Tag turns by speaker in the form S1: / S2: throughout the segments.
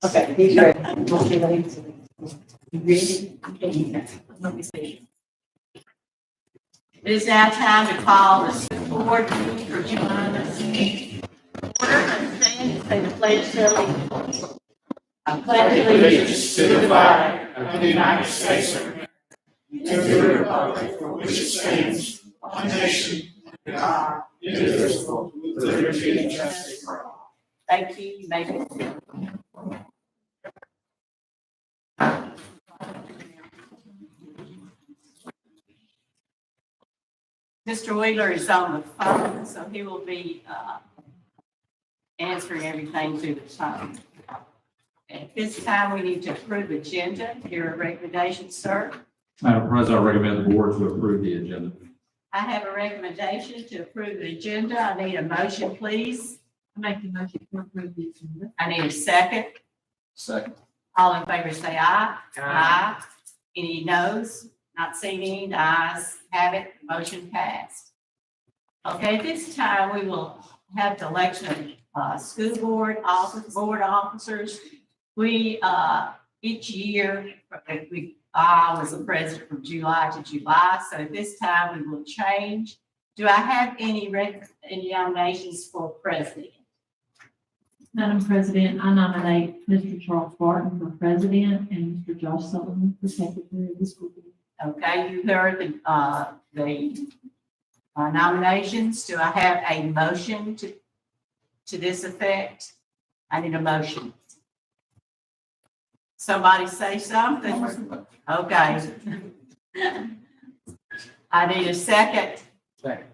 S1: Okay, he's ready. Okay, ladies. You ready? Let me see.
S2: It is now time to call the school board meeting for July the 16th. Order and stand, say the pledge to allegiance. I pledge allegiance
S3: to the flag of the United States of America, and to the republic for which it stands, one nation, under God, indivisible, with liberty and justice for all.
S2: Thank you. You may be seated. Mr. Wheeler is on the phone, so he will be answering everything through the phone. At this time, we need to approve agenda. Your recommendation, sir?
S4: Madam President, I recommend the board to approve the agenda.
S2: I have a recommendation to approve the agenda. I need a motion, please.
S1: I make the motion to approve the agenda.
S2: I need a second.
S4: Second.
S2: All in favor say aye. Aye. Any noes? Not seeing any, the ayes have it, motion passed. Okay, at this time, we will have the election of school board officers. We, each year, I was the president from July to July, so at this time, we will change. Do I have any nominations for president?
S5: Madam President, I nominate Mr. Charles Barton for president and Mr. Josh Sullivan for secretary of the school board.
S2: Okay, you heard the nominations. Do I have a motion to this effect? I need a motion. Somebody say something. Okay. I need a second.
S4: Second.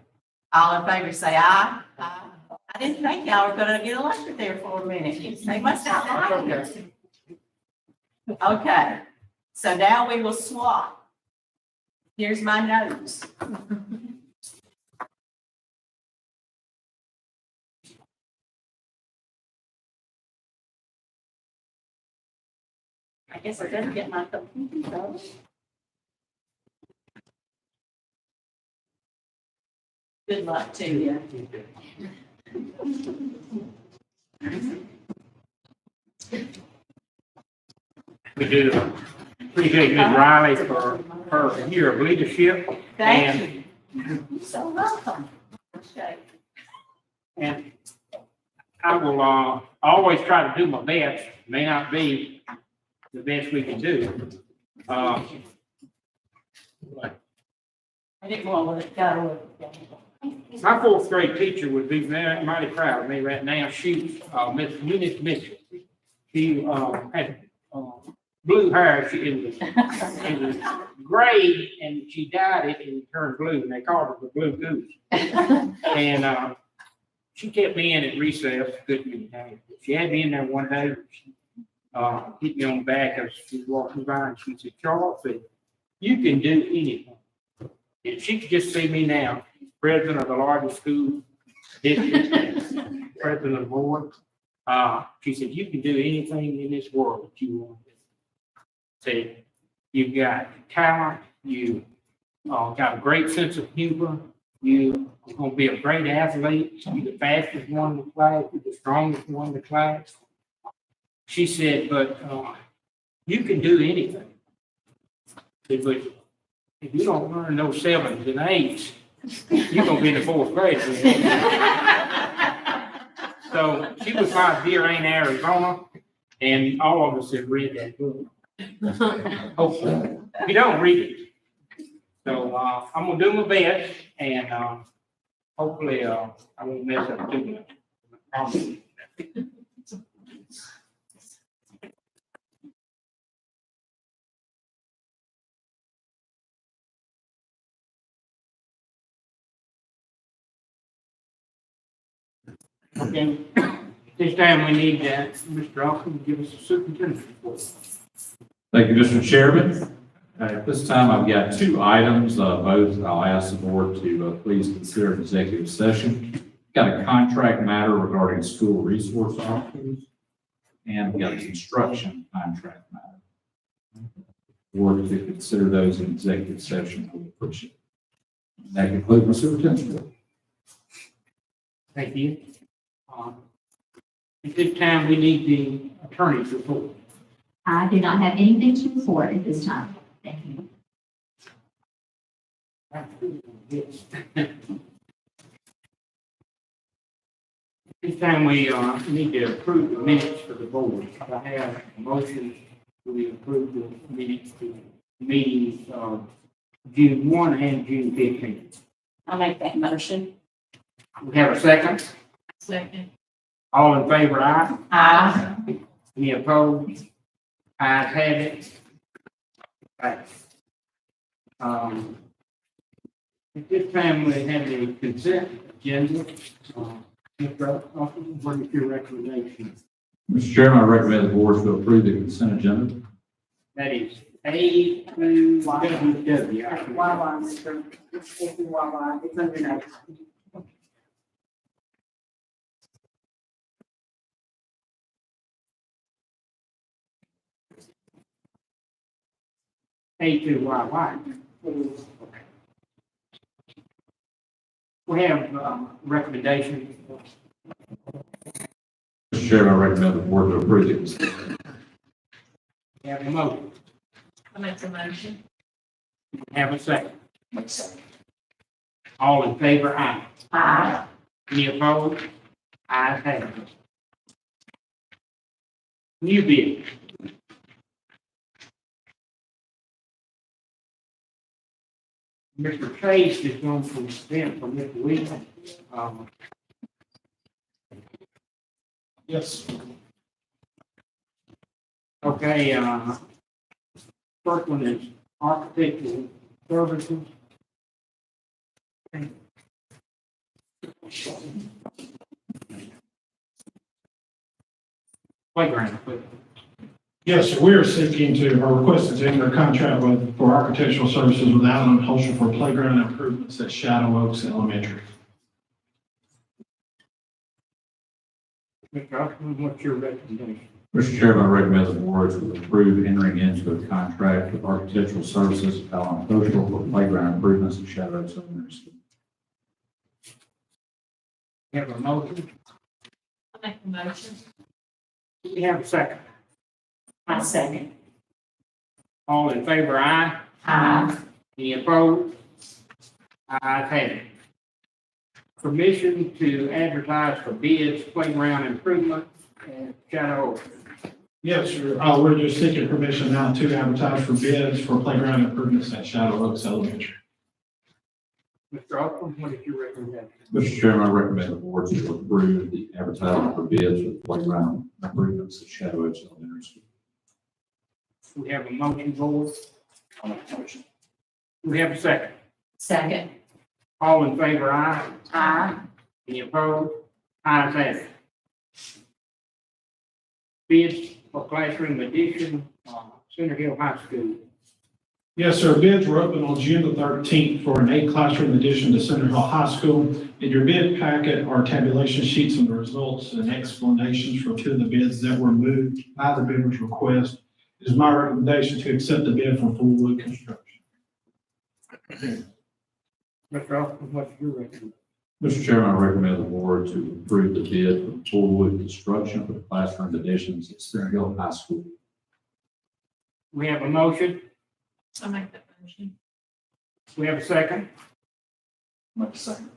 S2: All in favor say aye. Aye. I didn't think y'all were gonna get elected there for a minute. They must not like it. Okay, so now we will swap. Here's my notes. I guess I didn't get my computer though. Good luck to you.
S3: We did a pretty good rally for her year of leadership.
S2: Thank you. You're so welcome. Okay.
S3: And I will always try to do my best. May not be the best we can do.
S2: I didn't want to go.
S3: My fourth grade teacher would be mighty proud of me right now. She, Miss Eunice Mitchell. She had blue hair. It was gray, and she dyed it and turned blue, and they called her the Blue Goose. And she kept me in at recess a good many days. She had me in there one day. She hit me on the back as she was walking by, and she said, "Charles, you can do anything." If she could just see me now, president of the largest school district, president of the board. She said, "You can do anything in this world that you want to do." Said, "You've got talent, you got a great sense of humor, you are going to be a great athlete, you're the fastest one in the class, you're the strongest one in the class." She said, "But you can do anything." Said, "But if you don't learn those 7s and 8s, you're going to be in the 4th grade." So she was my dear Aunt Arizona, and all of us have read that book. Hopefully, if you don't read it. So I'm going to do my best, and hopefully I won't mess up too much. Okay, this time we need Mr. Austin to give us a superintendent report.
S4: Thank you, Mr. Chairman. At this time, I've got 2 items. Both I'll ask the board to please consider an executive session. Got a contract matter regarding school resource officers, and we've got a construction contract matter. Board to consider those in executive session. I would appreciate it. That concludes my superintendent report.
S3: Thank you. At this time, we need the attorney's report.
S6: I do not have anything to report at this time. Thank you.
S3: This time we need to approve the minutes for the board. I have a motion to approve the minutes to meetings of June 1 and June 15.
S1: I'll make that motion.
S3: We have a second.
S5: Second.
S3: All in favor, aye.
S1: Aye.
S3: Any opposed? Ayes have it. Right. At this time, we have the consent agenda. Mr. Austin, what is your recommendation?
S4: Mr. Chairman, I recommend the board to approve the consent agenda.
S3: That is A through W.
S1: Wawa, Mr. It's Wawa, it's under that.
S3: A through Y. Okay. We have recommendations.
S4: Mr. Chairman, I recommend the board to approve the consent agenda.
S3: We have a motion.
S5: I make the motion.
S3: Have a second. All in favor, aye.
S1: Aye.
S3: Any opposed? Ayes have it. New business. Mr. Chase is going to present for Mr. Williams.
S7: Yes.
S3: Okay, first one is architectural services. Playground equipment.
S7: Yes, sir. We are seeking to, or requesting to enter a contract for architectural services with Allen Holsham for playground improvements at Shadow Oaks Elementary.
S3: Mr. Austin, what's your recommendation?
S4: Mr. Chairman, I recommend the board to approve entering into a contract with architectural services at Allen Holsham for playground improvements at Shadow Oaks Elementary School.
S3: We have a motion.
S5: I make the motion.
S3: We have a second.
S1: I second.
S3: All in favor, aye.
S1: Aye.
S3: Any opposed? Ayes have it. Permission to advertise for bids, playground improvement at Shadow Oaks.
S7: Yes, sir. We're just seeking permission now to advertise for bids for playground improvements at Shadow Oaks Elementary.
S3: Mr. Austin, what is your recommendation?
S4: Mr. Chairman, I recommend the board to approve the advertisement for bids for playground improvements at Shadow Oaks Elementary School.
S3: We have a motion, board. We have a second.
S1: Second.
S3: All in favor, aye.
S1: Aye.
S3: Any opposed? Ayes have it. Bids for classroom addition, Center Hill High School.
S7: Yes, sir. Bids were open on June the 13th for an 8 classroom addition to Center Hill High School. In your bid packet are tabulation sheets and the results and explanations for 2 of the bids that were moved by the bidder's request. It is my recommendation to accept the bid from Fullwood Construction.
S3: Mr. Austin, what's your recommendation?
S4: Mr. Chairman, I recommend the board to approve the bid for Fullwood Construction for the classroom additions at Center Hill High School.
S3: We have a motion.
S5: I make that motion.
S3: We have a second.
S4: Second.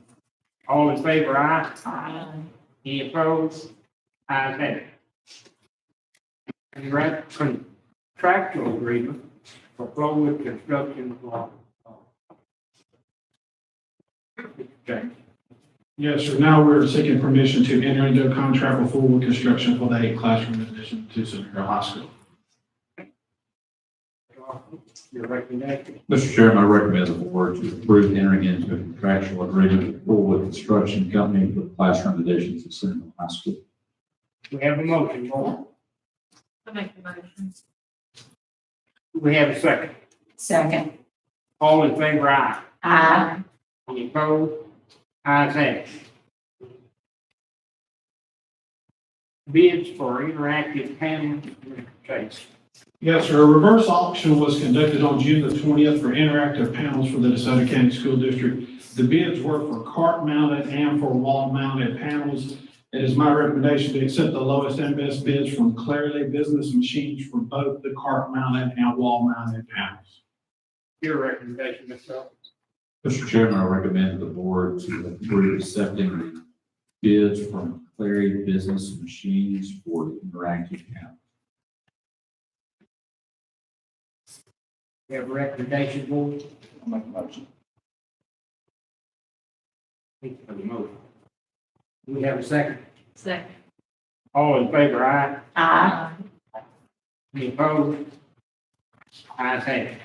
S3: All in favor, aye.
S1: Aye.
S3: Any opposed? Ayes have it. Contractual agreement for Flowwood Construction for okay.
S7: Yes, sir. Now we're seeking permission to enter into a contract with Fullwood Construction for the 8 classroom addition to Center Hill High School.
S3: Your recommendation.
S4: Mr. Chairman, I recommend the board to approve entering into a contractual agreement with Fullwood Construction Company for classroom additions at Center Hill High School.
S3: We have a motion, board.
S5: I make the motion.
S3: We have a second.
S1: Second.
S3: All in favor, aye.
S1: Aye.
S3: Any opposed? Ayes have it. Bids for interactive panels. Mr. Chase.
S7: Yes, sir. A reverse auction was conducted on June the 20th for interactive panels for the DeSoto County School District. The bids were for cart mounted and for wall mounted panels. It is my recommendation to accept the lowest and best bids from Clarity Business Machines for both the cart mounted and wall mounted panels.
S3: Your recommendation, Mr. Ellis.
S4: Mr. Chairman, I recommend the board to approve accepting the bids from Clary Business Machines for the interactive panel.
S3: We have a recommendation, board.
S4: I'll make a motion.
S3: Thank you for the motion. Do we have a second?
S1: Second.
S3: All in favor, aye.
S2: Aye.
S3: Any opposed? Ayes have it.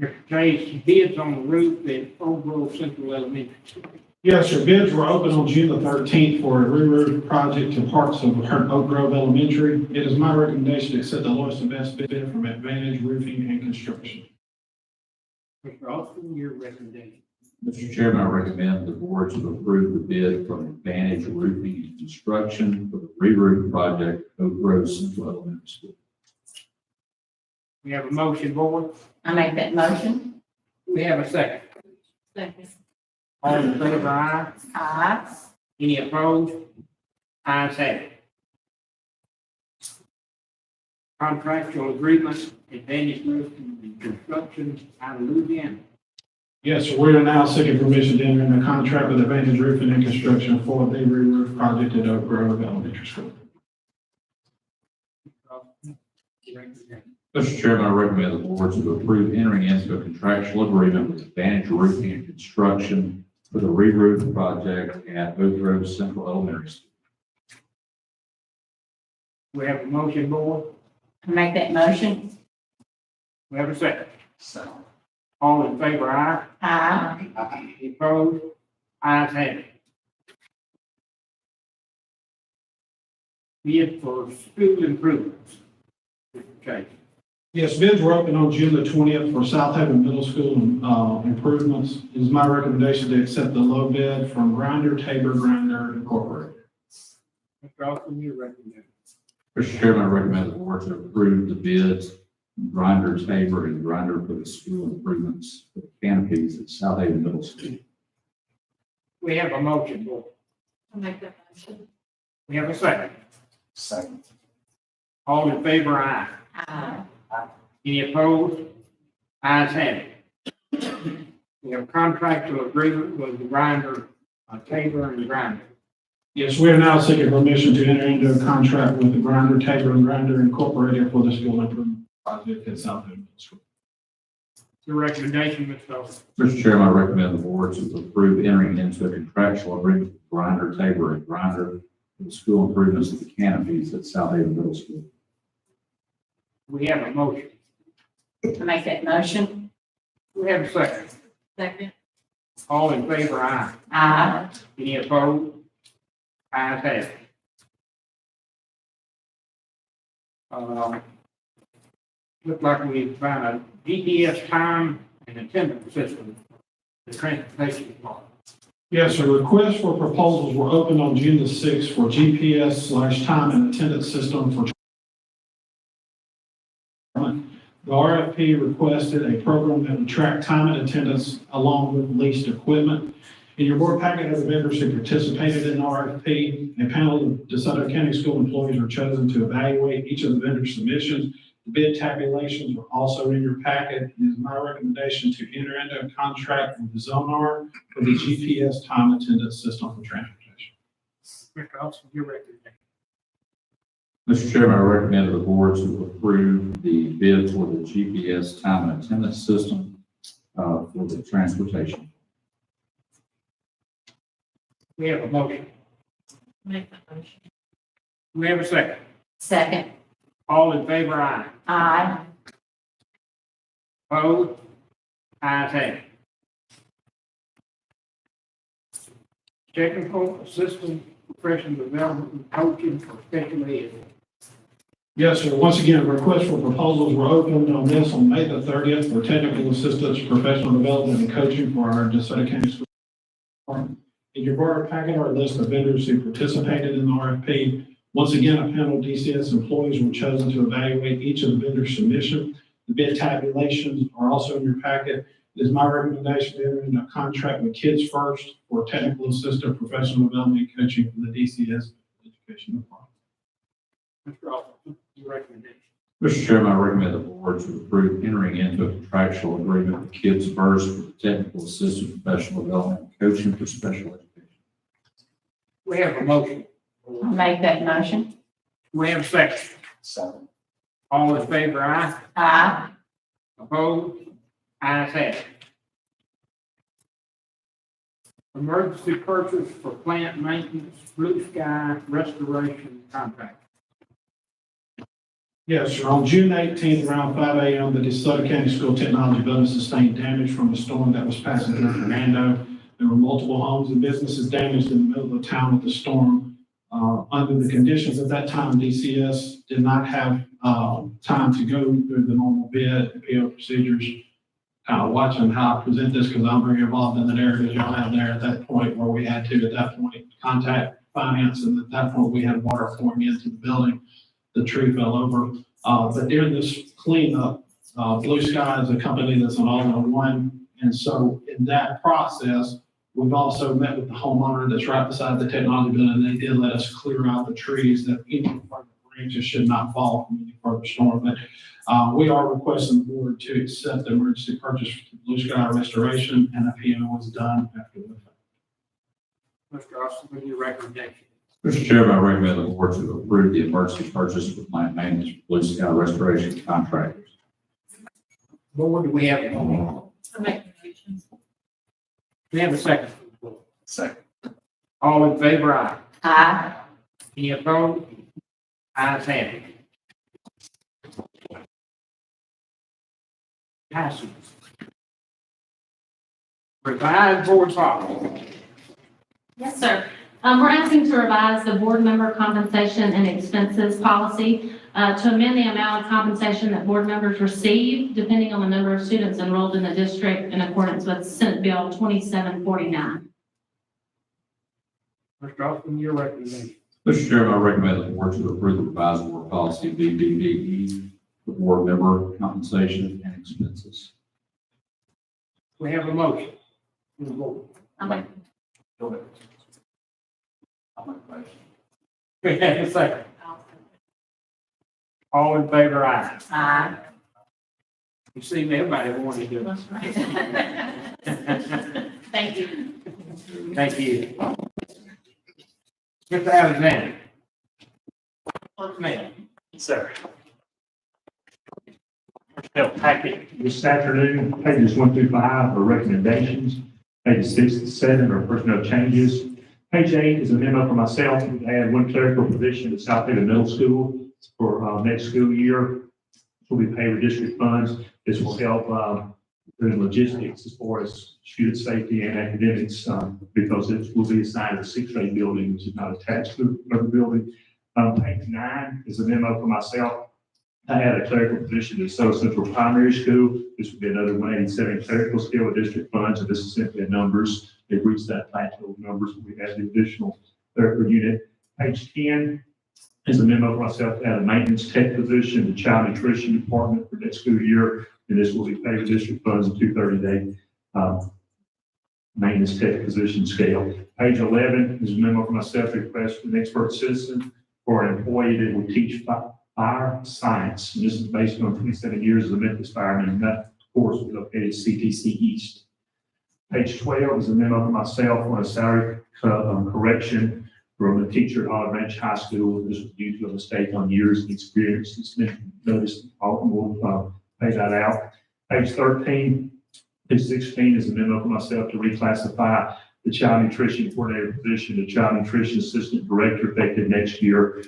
S3: Mr. Chase, bids on the roof at Old Grove Central Elementary.
S7: Yes, sir. Bids were open on June the 13th for a re-roof project to parts of Oak Grove Elementary. It is my recommendation to accept the lowest and best bid from Advantage Roofing and Construction.
S3: Mr. Austin, your recommendation.
S4: Mr. Chairman, I recommend the board to approve the bid from Advantage Roofing and Construction for the re-roof project at Oak Grove Central Elementary School.
S3: We have a motion, board.
S2: I make that motion.
S3: We have a second.
S1: Second.
S3: All in favor, aye.
S2: Aye.
S3: Any opposed? Ayes have it. Contractual agreement, Advantage Roofing and Construction out of Louisiana.
S7: Yes, sir. We are now seeking permission to enter into a contract with Advantage Roofing and Construction for the re-roof project at Oak Grove Elementary School.
S4: Mr. Chairman, I recommend the board to approve entering into a contractual agreement with Advantage Roofing and Construction for the re-roof project at Oak Grove Central Elementary School.
S3: We have a motion, board.
S2: I make that motion.
S3: We have a second. All in favor, aye.
S2: Aye.
S3: Any opposed? Ayes have it. Bid for school improvements. Mr. Chase.
S7: Yes, bids were open on June the 20th for South Haven Middle School improvements. It is my recommendation to accept the low bid from Tabor Grinder Incorporated.
S3: Mr. Austin, your recommendation.
S4: Mr. Chairman, I recommend the board to approve the bids from Grinder Tabor and Grinder for the school improvements for the canopies at South Haven Middle School.
S3: We have a motion, board.
S1: I make that motion.
S3: We have a second.
S4: Second.
S3: All in favor, aye.
S2: Aye.
S3: Any opposed? Ayes have it. We have a contractual agreement with the Grinder, Tabor and Grinder.
S7: Yes, we are now seeking permission to enter into a contract with the Tabor and Grinder Incorporated for the school improvement project at South Haven Middle School.
S3: Your recommendation, Mr. Austin.
S4: Mr. Chairman, I recommend the board to approve entering into a contractual agreement with Grinder Tabor and Grinder for the school improvements of the canopies at South Haven Middle School.
S3: We have a motion.
S2: I make that motion.
S3: We have a second.
S1: Second.
S3: All in favor, aye.
S2: Aye.
S3: Any opposed? Ayes have it. Look like we found a GPS time and attendance system, the transportation department.
S7: Yes, sir. Requests for proposals were opened on June the 6th for GPS/time and attendance system for the RFP requested a program that would track time and attendance along with leased equipment. In your board packet are the vendors who participated in the RFP. A panel of DeSoto County school employees were chosen to evaluate each of the vendor submissions. The bid tabulations were also in your packet. It is my recommendation to enter into a contract with Zonar for the GPS time attendance system for transportation.
S3: Mr. Austin, your recommendation.
S4: Mr. Chairman, I recommend the board to approve the bid for the GPS time and attendance system for the transportation.
S3: We have a motion.
S1: Make that motion.
S3: We have a second.
S2: Second.
S3: All in favor, aye.
S2: Aye.
S3: Opposed? Ayes have it. Technical assistant professional development and coaching for special ed.
S7: Yes, sir. Once again, requests for proposals were opened on this on May the 30th for technical assistance, professional development, and coaching for our DeSoto County School Department. In your board packet are a list of vendors who participated in the RFP. Once again, a panel of DCS employees were chosen to evaluate each of the vendor submissions. The bid tabulations are also in your packet. It is my recommendation to enter into a contract with Kids First for technical assistant, professional development, and coaching for the DCS education department.
S3: Mr. Austin, your recommendation.
S4: Mr. Chairman, I recommend the board to approve entering into a contractual agreement with Kids First for the technical assistant, professional development, and coaching for special education.
S3: We have a motion.
S2: I'll make that motion.
S3: We have a second.
S8: Second.
S3: All in favor, aye.
S2: Aye.
S3: Opposed? Ayes have it. Emergency purchase for plant maintenance, blue sky restoration contract.
S7: Yes, sir. On June 18th, around 5 a.m., the DeSoto County School Technology Building sustained damage from a storm that was passing through Fernando. There were multiple homes and businesses damaged in the middle of the town with the storm. Under the conditions at that time, DCS did not have time to go through the normal bid and PO procedures. Watching how I present this, because I'm very involved in the narrative y'all have there at that point, where we had to, at that point, contact finance, and at that point, we had water pouring into the building. The tree fell over. But during this cleanup, Blue Sky is a company that's an all-in-one. And so in that process, we've also met with the homeowner that's right beside the technology building. They did let us clear out the trees that any further branches should not fall from any further storm. But we are requesting the board to accept the emergency purchase for Blue Sky restoration, and a PO was done after the fact.
S3: Mr. Austin, with your recommendation.
S4: Mr. Chairman, I recommend the board to approve the emergency purchase for plant maintenance for blue sky restoration contractors.
S3: Board, do we have,
S5: I'll make the motion.
S3: we have a second?
S8: Second.
S3: All in favor, aye.
S2: Aye.
S3: Any opposed? Ayes have it. Passes. Revised board policy.
S9: Yes, sir. We're asking to revise the board member compensation and expenses policy to amend the amount of compensation that board members receive depending on the number of students enrolled in the district in accordance with Senate Bill 2749.
S3: Mr. Austin, your recommendation.
S4: Mr. Chairman, I recommend the board to approve the revised board policy BBBE for board member compensation and expenses.
S3: We have a motion.
S2: I'll make,
S8: Go ahead. I'll make a motion.
S3: We have a second. All in favor, aye.
S2: aye.
S3: You see, everybody wanted to do it.
S2: Thank you.
S3: Thank you. Mr. Alexander. What's name?
S10: Sir. Personnel packet this afternoon, pages 1 through 5 are recommendations. Pages 6 to 7 are personnel changes. Page 8 is a memo for myself to add one clerical position at South Haven Middle School for next school year. This will be paid with district funds. This will help with logistics as far as student safety and academics because it will be assigned to the 6th grade building, which is not attached to the building. Page 9 is a memo for myself. I had a clerical position at DeSoto Central Primary School. This would be another 187 clerical skill with district funds, and this is simply a numbers. They've reached that plateau of numbers. We have the additional clerical unit. Page 10 is a memo for myself to add a maintenance tech position in the child nutrition department for next school year, and this will be paid with district funds in 230-day maintenance tech position scale. Page 11 is a memo for myself to request an expert citizen for an employee that will teach fire science. And this is based on 27 years as a Memphis fireman, and that course was located at CTC East. Page 12 is a memo for myself on a salary correction from a teacher at Olive Branch High School. This was due to a mistake on years of experience. It's been noticed. We'll pay that out. Page 13, page 16 is a memo for myself to reclassify the child nutrition coordinator position to child nutrition assistant director effective next year.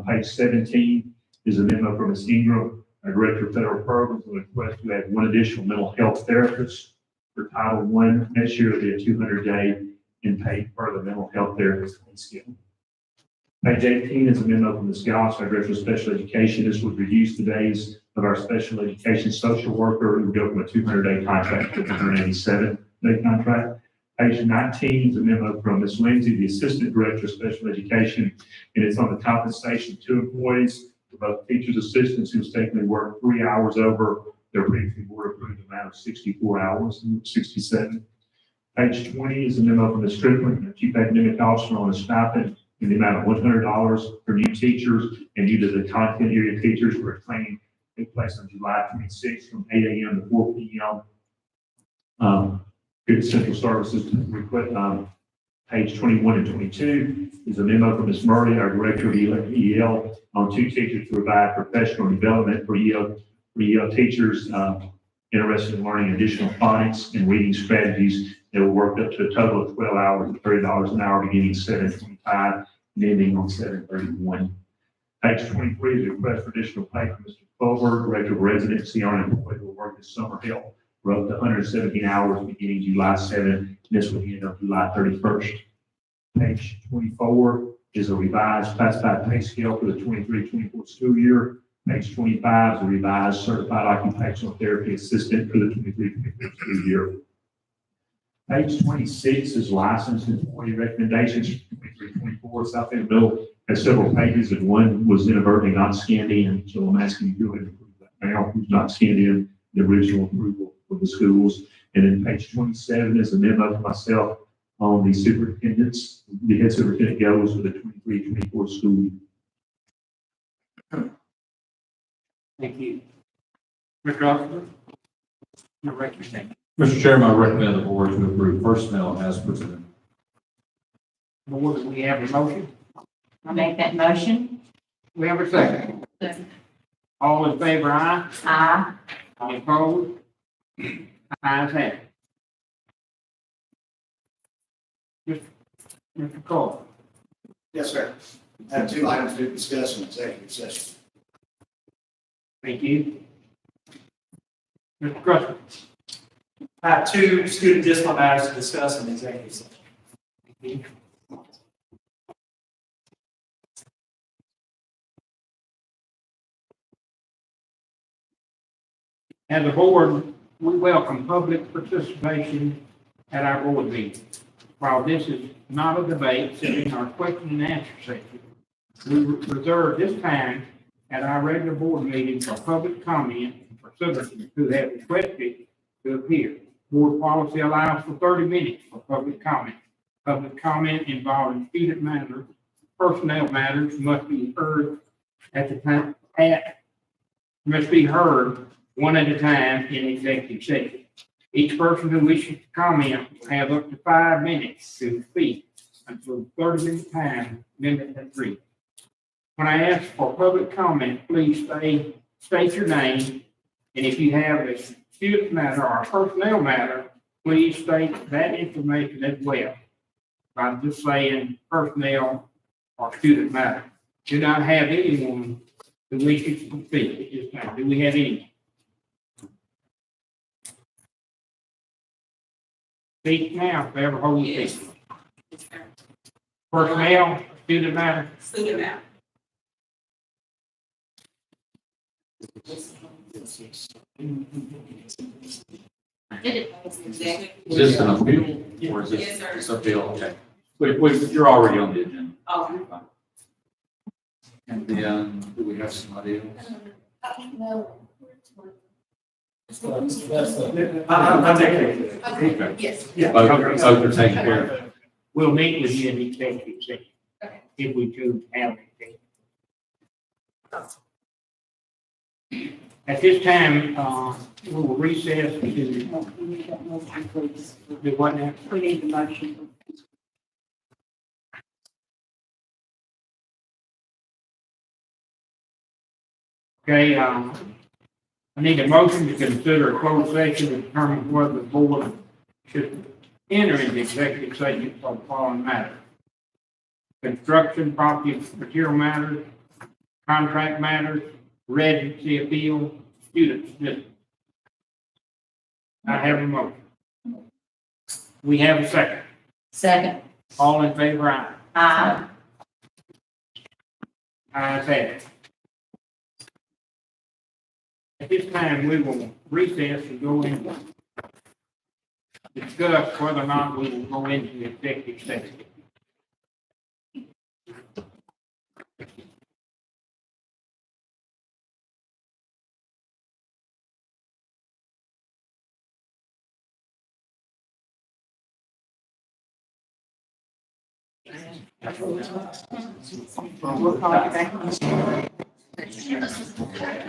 S10: Page 17 is a memo from Ms. Ingram, our director of federal programs, with a request to add one additional mental health therapist for Title I. Next year, it'll be a 200-day and paid further mental health therapist skill. Page 18 is a memo from Ms. Goss, our director of special education. This would reduce the days of our special education social worker. It would go from a 200-day contract to a 187-day contract. Page 19 is a memo from Ms. Lindsay, the Assistant Director of Special Education, and it's on the compensation of 2 employees, for both teachers assistants who mistakenly worked 3 hours over their previously board approved amount of 64 hours, 67. Page 20 is a memo from the Strickland, the chief academic officer, on a stipend in the amount of $100 for new teachers and due to the content area teachers for a training took place on July 26th from 8 a.m. to 4 p.m. Good Central Services request, page 21 and 22 is a memo from Ms. Murray, our director of EL, on two teachers to provide professional development for EL teachers interested in learning additional phonics and reading strategies that will work up to a total of 12 hours and $30 an hour beginning 7/25 and ending on 7/31. Page 23 is a request for additional pay from Mr. Fulber, director of residency on an employee who will work this summer help for up to 117 hours beginning July 7th, and this will end on July 31st. Page 24 is a revised classified pay scale for the 23-24 school year. Page 25 is a revised certified occupational therapy assistant for the 23-24 school year. Page 26 is licensed employee recommendations for 23-24. South End Bill has several pages, and one was inadvertently not scanned in, so I'm asking you to go ahead and approve that now. Who's not scanned in the original approval for the schools? And then page 27 is a memo to myself on the superintendents. The head superintendent goes for the 23-24 school year.
S3: Thank you. Mr. Officer? Your recommendation.
S4: Mr. Chairman, I recommend the board to approve personnel as presented.
S3: Board, do we have a motion?
S2: I make that motion.
S3: We have a second.
S1: Second.
S3: All in favor, aye?
S2: Aye.
S3: Any opposed? Ayes have it. Mr. Cole?
S8: Yes, sir. I have two items to discuss in executive session.
S3: Thank you. Mr. Crusher?
S11: I have two student discipline matters to discuss in executive session.
S3: Thank you. As a board, we welcome public participation at our board meeting. While this is not a debate, sitting our question and answer section, we reserve this time at our regular board meeting for public comment for citizens who have requested to appear. Board policy allows for 30 minutes for public comment. Public comment involving student matters, personnel matters must be heard must be heard one at a time in executive session. Each person who wishes to comment will have up to 5 minutes to speak until 30-minute time limit is reached. When I ask for public comment, please state your name, and if you have a student matter or a personnel matter, please state that information as well. By just saying personnel or student matter. Do not have anyone who wishes to speak at this time. Do we have anyone? Speak now, if ever hold your peace. Personnel, student matter.
S1: Student matter.
S4: Is this an appeal or is
S1: Yes,
S4: this
S1: sir.
S4: it's appeal? Okay. You're already on the agenda.
S1: Oh.
S4: And then, do we have somebody else?
S11: I'm taking it.
S4: Okay.
S1: Yes.
S11: Yeah.
S4: Both are taken care of.
S3: We'll meet with you in executive session.
S1: Okay.
S3: If we choose to have it. At this time, we will recess to do what now?
S1: We need the motion.
S3: Okay, I need a motion to consider a closed session to determine whether the board should enter into executive session for the following matters. Construction, property, material matters, contract matters, residency appeal, student dismissal. I have a motion. We have a second.
S1: Second.
S3: All in favor, aye.
S2: Aye.
S3: Ayes have it. At this time, we will recess and go in discuss whether or not we will go into executive session.
S1: We'll call you back.